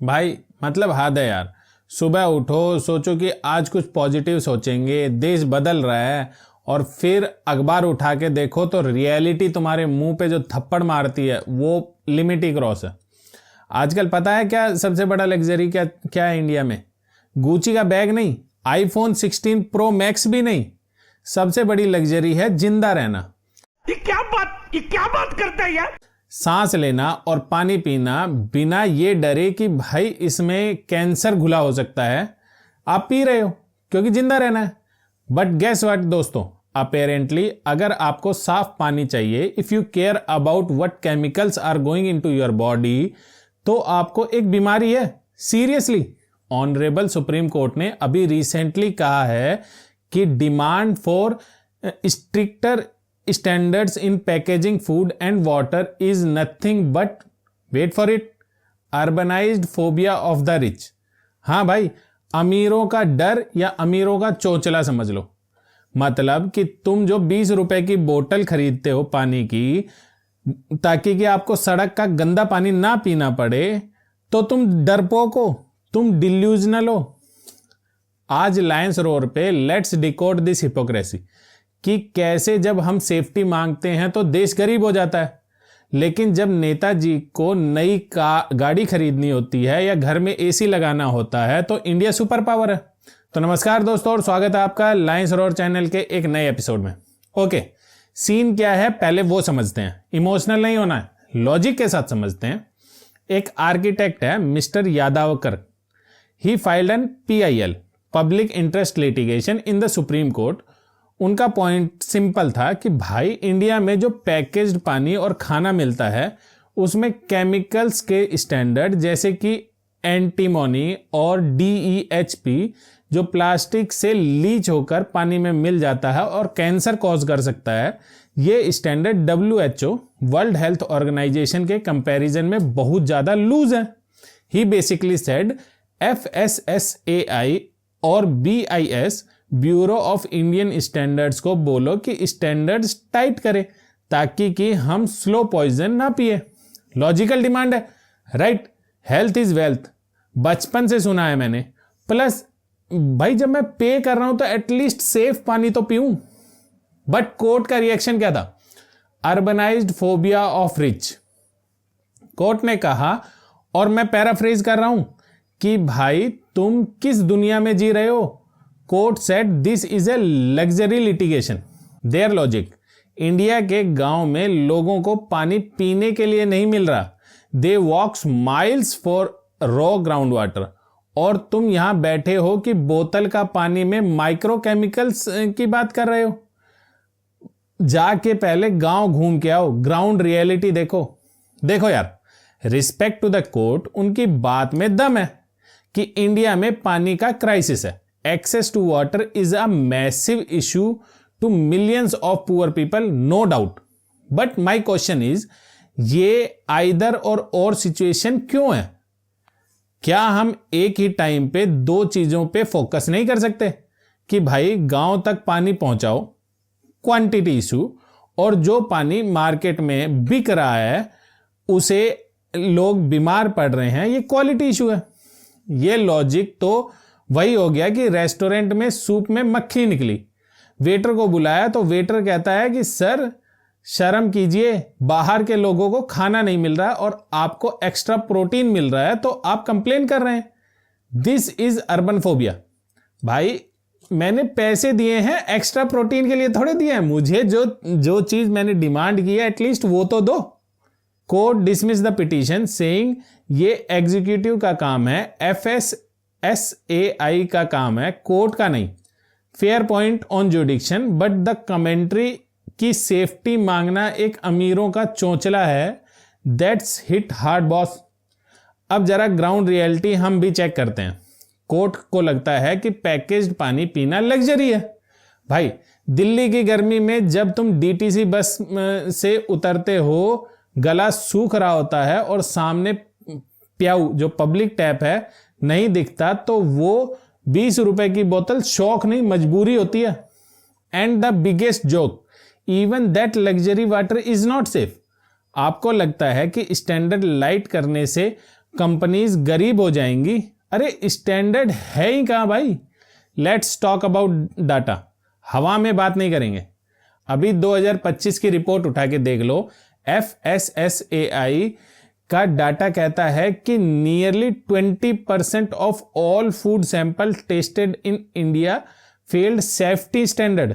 भाई मतलब हद है यार। सुबह उठो, सोचो कि आज कुछ पॉजिटिव सोचेंगे, देश बदल रहा है, और फिर अखबार उठा के देखो तो रियलिटी तुम्हारे मुंह पे जो थप्पड़ मारती है वो लिमिट ही क्रॉस है। आजकल पता है क्या सबसे बड़ा लग्जरी क्या क्या है इंडिया में? गुची का बैग नहीं, आईफोन 16 प्रो मैक्स भी नहीं, सबसे बड़ी लग्जरी है जिंदा रहना। ये क्या बात करता है यार? सांस लेना और पानी पीना बिना ये डरे कि भाई इसमें कैंसर घुला हो सकता है। आप पी रहे हो क्योंकि जिंदा रहना है। बट गेस व्हाट दोस्तों, अपेरेंटली अगर आपको साफ पानी चाहिए, if you care about what chemicals are going into your body, तो आपको एक बीमारी है। सीरियसली, ऑनरेबल सुप्रीम कोर्ट ने अभी रिसेंटली कहा है कि demand for stricter standards in packaging food and water is nothing but, wait for it, urbanised phobia of the rich. हाँ भाई, अमीरों का डर या अमीरों का चोचला समझ लो। मतलब कि तुम जो 20 रुपए की बोतल खरीदते हो पानी की, ताकि कि आपको सड़क का गंदा पानी ना पीना पड़े, तो तुम डरपोक हो, तुम डिल्यूजनल हो। आज लायंस रोड पे लेट्स डिकोड दिस हिपोक्रेसी कि कैसे जब हम सेफ्टी मांगते हैं तो देश गरीब हो जाता है, लेकिन जब नेताजी को नई गाड़ी खरीदनी होती है या घर में एसी लगाना होता है तो इंडिया सुपर पावर है। तो नमस्कार दोस्तों और स्वागत है आपका लायंस रोड चैनल के एक नए एपिसोड में। ओके, सीन क्या है पहले वो समझते हैं। इमोशनल नहीं होना है, लॉजिक के साथ समझते हैं। एक आर्किटेक्ट है mister Yadavkar. He filed an PIL, public interest litigation, in the Supreme Court. उनका पॉइंट सिंपल था कि भाई इंडिया में जो पैकेज्ड पानी और खाना मिलता है उसमें केमिकल्स के स्टैंडर्ड जैसे कि एंटीमोनी और DEHP जो प्लास्टिक से लीच होकर पानी में मिल जाता है और कैंसर कॉज कर सकता है, ये standard WHO world health organisation के कंपैरिजन में बहुत ज़्यादा लूज है। ही बेसिकली सेड FSSAI और BIS bureau of Indian standards को बोलो कि स्टैंडर्ड्स टाइट करे ताकि कि हम स्लो पॉइजन ना पिए। लॉजिकल डिमांड है, राइट? हेल्थ इज वेल्थ, बचपन से सुना है मैंने। प्लस भाई जब मैं पे कर रहा हूं तो एटलीस्ट सेफ पानी तो पीऊं। बट कोर्ट का रिएक्शन क्या था? Urbanised phobia of rich. Court ने कहा, और मैं पैराफ्रेज कर रहा हूं, कि भाई तुम किस दुनिया में जी रहे हो? Court said this is a luxury litigation. Their logic, India के गांव में लोगों को पानी पीने के लिए नहीं मिल रहा। They walks miles for raw ground water, और तुम यहां बैठे हो कि बोतल का पानी में माइक्रो केमिकल्स की बात कर रहे हो। जाके पहले गांव घूम के आओ, ग्राउंड रियलिटी देखो। देखो यार, रिस्पेक्ट टू द कोर्ट, उनकी बात में दम है कि इंडिया में पानी का क्राइसिस है। Access to water is a massive issue to millions of poor people, no doubt. But my question is, ये आइदर और सिचुएशन क्यों है? क्या हम एक ही टाइम पे दो चीजों पे फोकस नहीं कर सकते कि भाई गांव तक पानी पहुंचाओ, क्वांटिटी इशू, और जो पानी मार्केट में बिक रहा है उसे लोग बीमार पड़ रहे हैं, ये क्वालिटी इशू है। ये लॉजिक तो वही हो गया कि रेस्टोरेंट में सूप में मक्खी निकली, वेटर को बुलाया तो वेटर कहता है कि सर शर्म कीजिए, बाहर के लोगों को खाना नहीं मिल रहा है और आपको एक्स्ट्रा प्रोटीन मिल रहा है तो आप कंप्लेन कर रहे हैं। This is urban phobia. भाई मैंने पैसे दिए हैं एक्स्ट्रा प्रोटीन के लिए, थोड़े दिए हैं। मुझे जो चीज मैंने डिमांड की है एटलीस्ट वो तो दो। Court dismiss the petition saying ये एग्जीक्यूटिव का काम है, FSSAI का काम है, कोर्ट का नहीं। Fair point on जुडिक्शन, but the commentary की सेफ्टी मांगना एक अमीरों का चोंचला है। That's hit hard boss. अब जरा ग्राउंड रियलिटी हम भी चेक करते हैं। कोर्ट को लगता है कि पैकेज्ड पानी पीना लग्जरी है। भाई दिल्ली की गर्मी में जब तुम DTC बस से उतरते हो, गला सूख रहा होता है और सामने प्याऊ जो पब्लिक टैप है नहीं दिखता, तो वो 20 रुपए की बोतल शौक नहीं मजबूरी होती है। And the biggest joke, even that luxury water is not safe. आपको लगता है कि स्टैंडर्ड लाइट करने से कंपनीज गरीब हो जाएंगी। अरे स्टैंडर्ड है ही कहाँ भाई। लेट्स टॉक अबाउट डाटा, हवा में बात नहीं करेंगे। अभी 2025 की रिपोर्ट उठा के देख लो, FSSAI का डाटा कहता है कि nearly 20% of all food sample tested in India failed safety standard.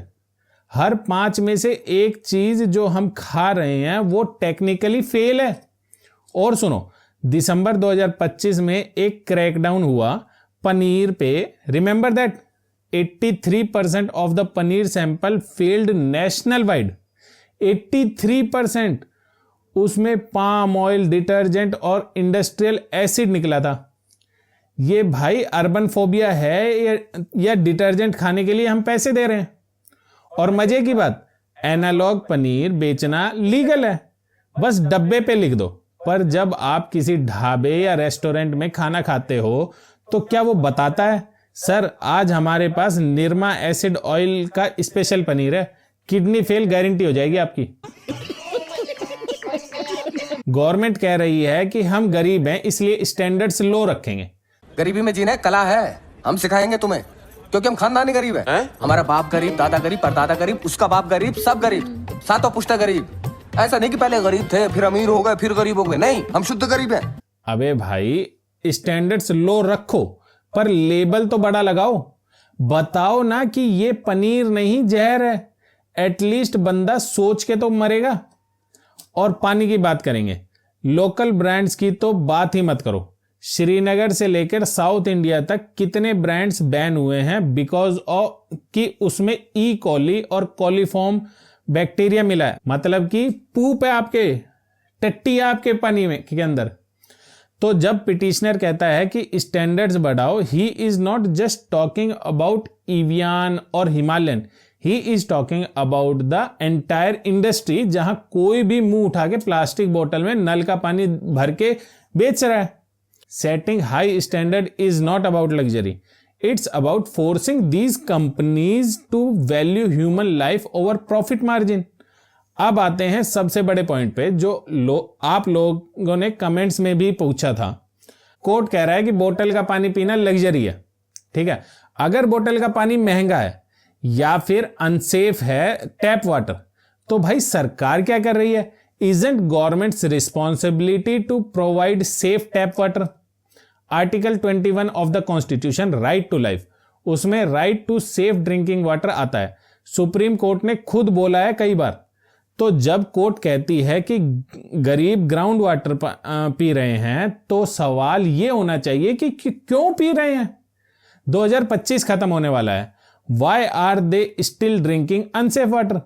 हर 5 में से एक चीज जो हम खा रहे हैं वो टेक्निकली फेल है। और सुनो, दिसंबर 2025 में एक क्रैकडाउन हुआ पनीर पे। Remember that 83% of the paneer sample failed national wide. 83%। उसमें पाम ऑयल, डिटर्जेंट और इंडस्ट्रियल एसिड निकला था। ये भाई अर्बन फोबिया है या डिटर्जेंट खाने के लिए हम पैसे दे रहे हैं? और मजे की बात, एनालॉग पनीर बेचना लीगल है, बस डब्बे पे लिख दो। पर जब आप किसी ढाबे या रेस्टोरेंट में खाना खाते हो तो क्या वो बताता है, सर आज हमारे पास निरमा एसिड ऑयल का स्पेशल पनीर है, किडनी फेल गारंटी हो जाएगी आपकी। गवर्नमेंट कह रही है कि हम गरीब हैं इसलिए स्टैंडर्ड्स लो रखेंगे। गरीबी में जीना कला है, हम सिखाएंगे तुम्हें, क्योंकि हम खानदानी गरीब हैं। हमारा बाप गरीब, दादा गरीब, परदादा गरीब, उसका बाप गरीब, सब गरीब, सातों पुश्ता गरीब। ऐसा नहीं कि पहले गरीब थे फिर अमीर हो गए फिर गरीब हो गए, नहीं, हम शुद्ध गरीब हैं। अबे भाई स्टैंडर्ड्स लो रखो पर लेबल तो बड़ा लगाओ। बताओ ना कि ये पनीर नहीं जहर है, एटलीस्ट बंदा सोच के तो मरेगा। और पानी की बात करेंगे, लोकल ब्रांड्स की तो बात ही मत करो। श्रीनगर से लेकर साउथ इंडिया तक कितने ब्रांड्स बैन हुए हैं बिकॉज ऑफ कि उसमें ई कॉली और कॉलीफॉर्म बैक्टीरिया मिला है, मतलब कि पूप है आपके, टट्टी है आपके पानी में के अंदर। तो जब पिटिशनर कहता है कि स्टैंडर्ड्स बढ़ाओ, he is not just talking about Evian और Himalayan, he is talking about the entire industry, जहां कोई भी मुंह उठा के प्लास्टिक बोतल में नल का पानी भर के बेच रहा है। Setting high standard is not about luxury, it's about forcing these companies to value human life over profit margin. अब आते हैं सबसे बड़े पॉइंट पे जो आप लोगों ने कमेंट्स में भी पूछा था। कोर्ट कह रहा है कि बोतल का पानी पीना लग्जरी है, ठीक है। अगर बोतल का पानी महंगा है या फिर अनसेफ है टैप वाटर, तो भाई सरकार क्या कर रही है? Isn't government's responsibility to provide safe tap water. Article 21 of the constitution, right to life, उसमें right to safe drinking water आता है। सुप्रीम कोर्ट ने खुद बोला है कई बार। तो जब कोर्ट कहती है कि गरीब ग्राउंड वाटर पी रहे हैं, तो सवाल ये होना चाहिए कि क्यों पी रहे हैं? 2025 खत्म होने वाला है, why are they still drinking unsafe water?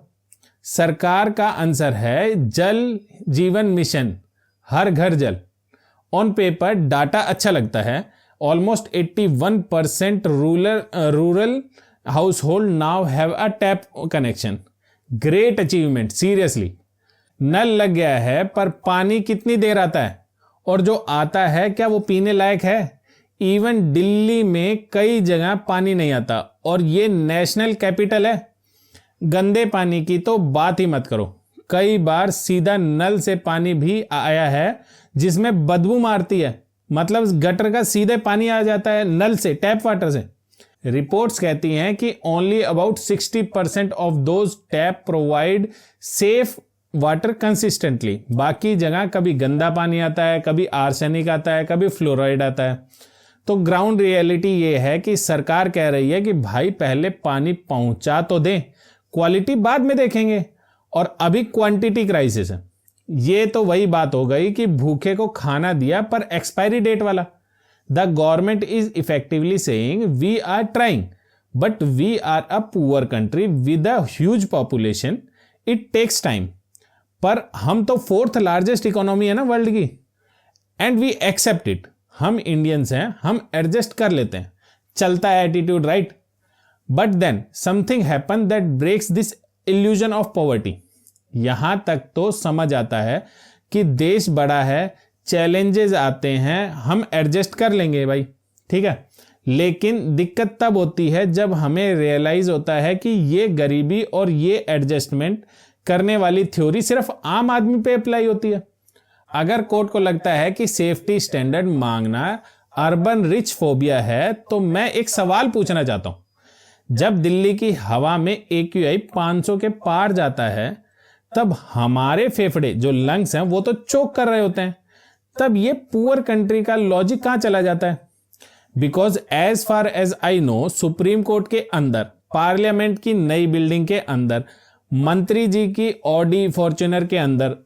सरकार का आंसर है जल जीवन मिशन, हर घर जल। ऑन पेपर डाटा अच्छा लगता है, almost 81% rural household now have a tap connection. Great achievement, seriously. नल लग गया है पर पानी कितनी देर आता है, और जो आता है क्या वो पीने लायक है? इवन दिल्ली में कई जगह पानी नहीं आता, और ये नेशनल कैपिटल है। गंदे पानी की तो बात ही मत करो। कई बार सीधा नल से पानी भी आया है जिसमें बदबू मारती है, मतलब गटर का सीधे पानी आ जाता है नल से, टैप वाटर से। रिपोर्ट्स कहती हैं कि only about 60% of those tap provide safe water consistently. बाकी जगह कभी गंदा पानी आता है, कभी आर्सेनिक आता है, कभी फ्लोराइड आता है। तो ग्राउंड रियलिटी ये है कि सरकार कह रही है कि भाई पहले पानी पहुंचा तो दें, क्वालिटी बाद में देखेंगे। और अभी क्वांटिटी क्राइसिस है। ये तो वही बात हो गई कि भूखे को खाना दिया पर एक्सपायरी डेट वाला। The government is effectively saying we are trying, but we are a poor country with a huge population. It takes time. पर हम तो 4th लार्जेस्ट इकोनॉमी है ना वर्ल्ड की, एंड वी एक्सेप्ट इट। हम Indians हैं, हम एडजस्ट कर लेते हैं, चलता है attitude, right? But then something happen that breaks this illusion of poverty. यहां तक तो समझ आता है कि देश बड़ा है, चैलेंजेस आते हैं, हम एडजस्ट कर लेंगे भाई, ठीक है। लेकिन दिक्कत तब होती है जब हमें रियलाइज होता है कि ये गरीबी और ये एडजस्टमेंट करने वाली थ्योरी सिर्फ आम आदमी पे अप्लाई होती है। अगर कोर्ट को लगता है कि सेफ्टी स्टैंडर्ड मांगना अर्बन रिच फोबिया है, तो मैं एक सवाल पूछना चाहता हूं। जब दिल्ली की हवा में AQI 500 के पार जाता है, तब हमारे फेफड़े जो लंग्स हैं वो तो चोक कर रहे होते हैं। तब ये पुअर कंट्री का लॉजिक कहां चला जाता है? Because as far as I know, supreme court के अंदर, पार्लियामेंट की नई बिल्डिंग के अंदर, मंत्री जी की ऑडी फॉर्च्यूनर के अंदर,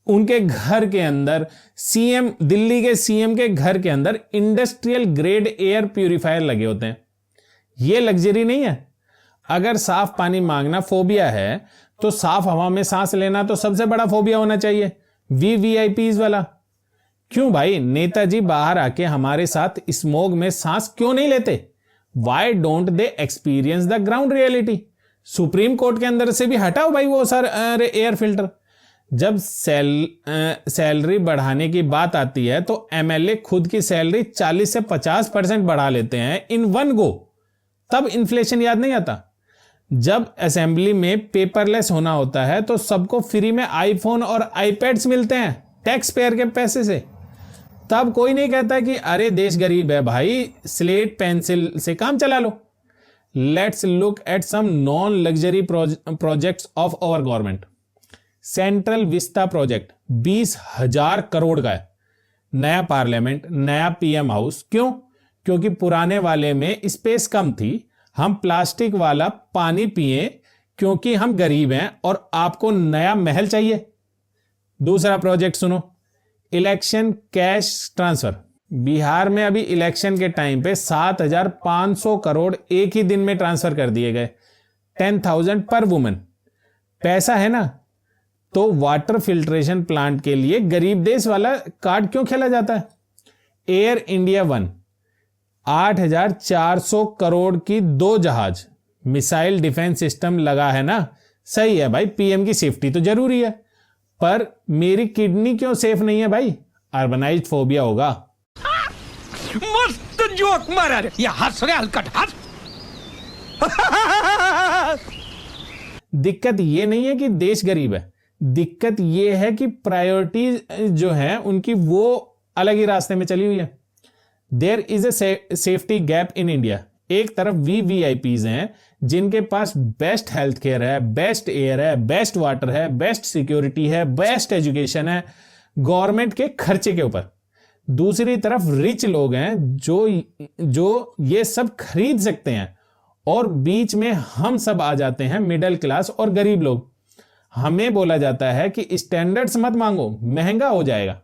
उनके घर के अंदर, सीएम, दिल्ली के सीएम के घर के अंदर इंडस्ट्रियल ग्रेड एयर प्यूरिफायर लगे होते हैं। ये लग्जरी नहीं है। अगर साफ पानी मांगना फोबिया है, तो साफ हवा में सांस लेना तो सबसे बड़ा फोबिया होना चाहिए, VVIPs वाला। क्यों भाई, नेताजी बाहर आके हमारे साथ स्मोग में सांस क्यों नहीं लेते? Why don't they experience the ground reality? Supreme court के अंदर से भी हटाओ भाई वो सर एयर फिल्टर। जब सैलरी बढ़ाने की बात आती है तो MLA खुद की सैलरी 40 से 50% बढ़ा लेते हैं इन वन गो। तब इन्फ्लेशन याद नहीं आता। जब असेंबली में पेपरलेस होना होता है तो सबको फ्री में आईफोन और आईपैड्स मिलते हैं टैक्स पेयर के पैसे से। तब कोई नहीं कहता कि अरे देश गरीब है भाई, स्लेट पेंसिल से काम चला लो। Let's look at some non luxury projects of our government. Central vista project 20,000 crore का है। नया पार्लियामेंट, नया PM हाउस। क्यों? क्योंकि पुराने वाले में स्पेस कम थी। हम प्लास्टिक वाला पानी पिए क्योंकि हम गरीब हैं और आपको नया महल चाहिए। दूसरा प्रोजेक्ट सुनो, इलेक्शन कैश ट्रांसफर। बिहार में अभी इलेक्शन के टाइम पे 7,500 करोड़ एक ही दिन में ट्रांसफर कर दिए गए, 10,000 पर वुमन। पैसा है ना, तो वाटर फिल्ट्रेशन प्लांट के लिए गरीब देश वाला कार्ड क्यों खेला जाता है? एयर इंडिया 1, 8,400 करोड़ की 2 जहाज, मिसाइल डिफेंस सिस्टम लगा है ना। सही है भाई, PM की सेफ्टी तो जरूरी है, पर मेरी किडनी क्यों सेफ नहीं है भाई? अर्बनाइज्ड फोबिया होगा। मस्त जोक मारा रे, ये हंस रहे हलकट हंस। दिक्कत ये नहीं है कि देश गरीब है, दिक्कत ये है कि प्रायोरिटी जो है उनकी वो अलग ही रास्ते में चली हुई है। There is a safety gap in India. एक तरफ VVIPs हैं जिनके पास बेस्ट हेल्थ केयर है, बेस्ट एयर है, बेस्ट वाटर है, बेस्ट सिक्योरिटी है, बेस्ट एजुकेशन है गवर्नमेंट के खर्चे के ऊपर। दूसरी तरफ रिच लोग हैं जो ये सब खरीद सकते हैं, और बीच में हम सब आ जाते हैं, मिडिल क्लास और गरीब लोग। हमें बोला जाता है कि स्टैंडर्ड्स मत मांगो, महंगा हो जाएगा।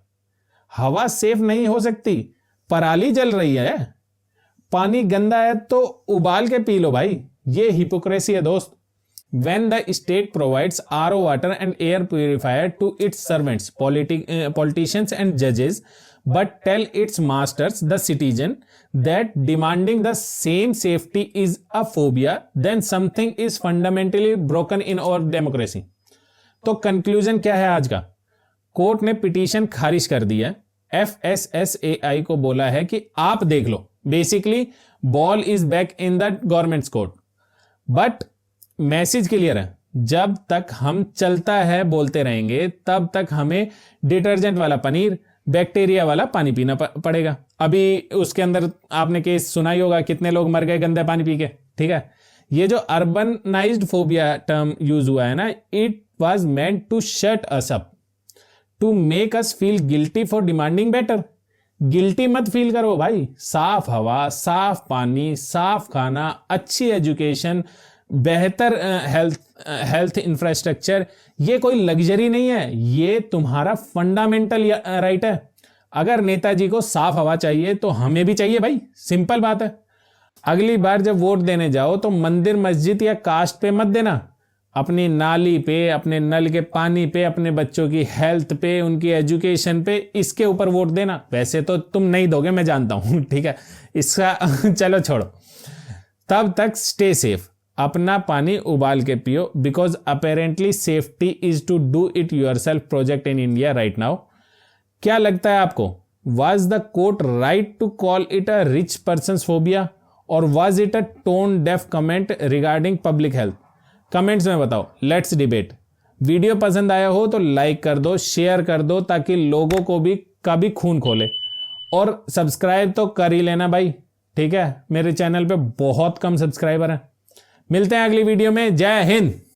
हवा सेफ नहीं हो सकती, पराली जल रही है। पानी गंदा है तो उबाल के पी लो भाई। ये हिपोक्रेसी है दोस्त। When the state provides RO water and air purifier to its servants, politicians and judges, but tell its masters, the citizen, that demanding the same safety is a phobia, then something is fundamentally broken in our democracy. तो conclusion क्या है आज का? Court ने petition खारिज कर दिया। FSSAI को बोला है कि आप देख लो, basically ball is back in the government's court. But message clear है, जब तक हम चलता है बोलते रहेंगे तब तक हमें डिटर्जेंट वाला पनीर, बैक्टीरिया वाला पानी पीना पड़ेगा। अभी उसके अंदर आपने केस सुना ही होगा, कितने लोग मर गए गंदे पानी पी के। ठीक है, ये जो अर्बनाइज्ड फोबिया टर्म यूज हुआ है ना, it was meant to shut us up, to make us feel guilty for demanding better. Guilty मत फील करो भाई। साफ हवा, साफ पानी, साफ खाना, अच्छी एजुकेशन, बेहतर हेल्थ इंफ्रास्ट्रक्चर, ये कोई लग्जरी नहीं है, ये तुम्हारा फंडामेंटल राइट है। अगर नेताजी को साफ हवा चाहिए तो हमें भी चाहिए भाई, सिंपल बात है। अगली बार जब वोट देने जाओ तो मंदिर, मस्जिद या कास्ट पे मत देना, अपनी नाली पे, अपने नल के पानी पे, अपने बच्चों की हेल्थ पे, उनकी एजुकेशन पे, इसके ऊपर वोट देना। वैसे तो तुम नहीं दोगे, मैं जानता हूं, ठीक है, इसका चलो छोड़ो। तब तक स्टे सेफ, अपना पानी उबाल के पियो, because apparently safety is to do it yourself project in India right now. क्या लगता है आपको, was the court right to call it a rich person's phobia, और was it a tone deaf comment regarding public health? Comments में बताओ, let's debate. Video पसंद आया हो तो लाइक कर दो, शेयर कर दो, ताकि लोगों को भी कभी खून खोले। और सब्सक्राइब तो कर ही लेना भाई, ठीक है। मेरे चैनल पे बहुत कम सब्सक्राइबर हैं। मिलते हैं अगली वीडियो में। जय हिंद।